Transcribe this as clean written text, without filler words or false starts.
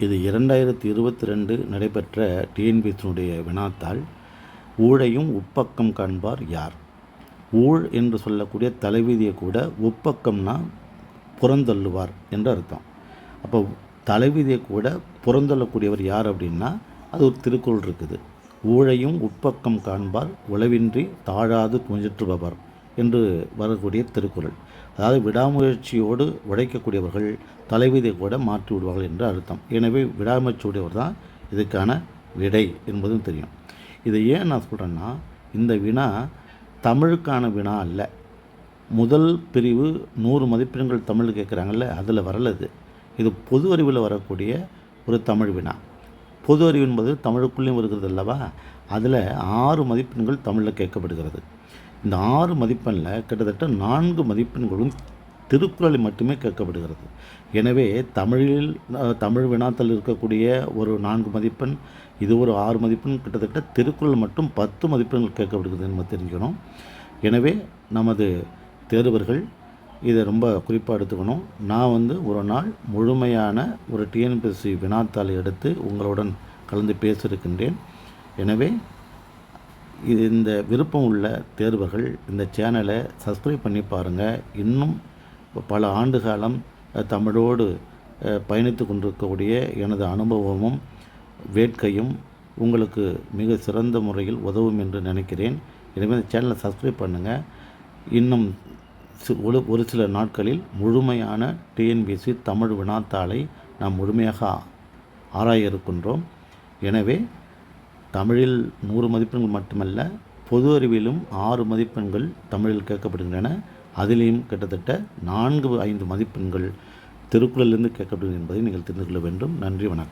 இது 2022 நடைபெற்ற டிஎன்பிஎஸ்சியினுடைய வினாத்தாள். ஊழையும் உப்பக்கம் காண்பார் யார்? ஊழ் என்று சொல்லக்கூடிய தலைவிதியை கூட உப்பக்கம்னா புறந்தள்ளுவார் என்று அர்த்தம். அப்போ தலைவிதியை கூட புறந்தள்ளக்கூடியவர் யார் அப்படின்னா அது ஒரு திருக்குறள் இருக்குது. ஊழையும் உப்பக்கம் காண்பார் உளவின்றி தாழாது முயற்றுபவர் என்று வரக்கூடிய திருக்குறள். அதாவது விடாமுயற்சியோடு உழைக்கக்கூடியவர்கள் தலைவிதியை கூட மாற்றி விடுவார்கள் என்று அர்த்தம். எனவே விடாமுயற்சியுடையவர் தான் இதுக்கான விடை என்பதும் தெரியும். இதை ஏன் நான் சொல்கிறேன்னா, இந்த வினா தமிழுக்கான வினா அல்ல. முதல் பிரிவு 100 மதிப்பெண்கள் தமிழ் கேட்குறாங்கல்ல, அதில் வரலது. இது பொது அறிவில் வரக்கூடிய ஒரு தமிழ் வினா. பொது அறிவு என்பது தமிழுக்குள்ளேயும் வருகிறது அல்லவா? அதில் 6 மதிப்பெண்கள் தமிழில் கேட்கப்படுகிறது. இந்த 6 மதிப்பெண்ணில் கிட்டத்தட்ட 4 மதிப்பெண்களும் திருக்குறளை மட்டுமே கேட்கப்படுகிறது. எனவே தமிழ் வினாத்தில் இருக்கக்கூடிய ஒரு 4 மதிப்பெண், இது ஒரு 6 மதிப்பெண், கிட்டத்தட்ட திருக்குறள் மட்டும் 10 மதிப்பெண்கள் கேட்கப்படுகிறது நம்ம தெரிஞ்சுக்கணும். எனவே நமது தேர்வர்கள் இதை ரொம்ப குறிப்பாக எடுத்துக்கணும். நான் ஒரு நாள் முழுமையான ஒரு டிஎன்பிஎஸ்சி வினாத்தாளை எடுத்து உங்களுடன் கலந்து பேசியிருக்கின்றேன். எனவே இந்த விருப்பம் உள்ள தேர்வர்கள் இந்த சேனலை சப்ஸ்கிரைப் பண்ணி பாருங்கள். இன்னும் பல ஆண்டு காலம் தமிழோடு பயணித்து கொண்டிருக்கக்கூடிய எனது அனுபவமும் வேட்கையும் உங்களுக்கு மிக சிறந்த முறையில் உதவும் என்று நினைக்கிறேன். எனவே இந்த சேனலை சப்ஸ்கிரைப் பண்ணுங்கள். இன்னும் ஒரு சில நாட்களில் முழுமையான டிஎன்பிஎஸ்சி தமிழ் வினாத்தாளை நாம் முழுமையாக ஆராய இருக்கின்றோம். எனவே தமிழில் 100 மதிப்பெண்கள் மட்டுமல்ல, பொது அறிவிலும் 6 மதிப்பெண்கள் தமிழில் கேட்கப்படுகின்றன. அதிலேயும் கிட்டத்தட்ட 4-5 மதிப்பெண்கள் திருக்குறளிலிருந்து கேட்கப்படுகிறது என்பதை நீங்கள் தெரிந்து கொள்ள வேண்டும். நன்றி, வணக்கம்.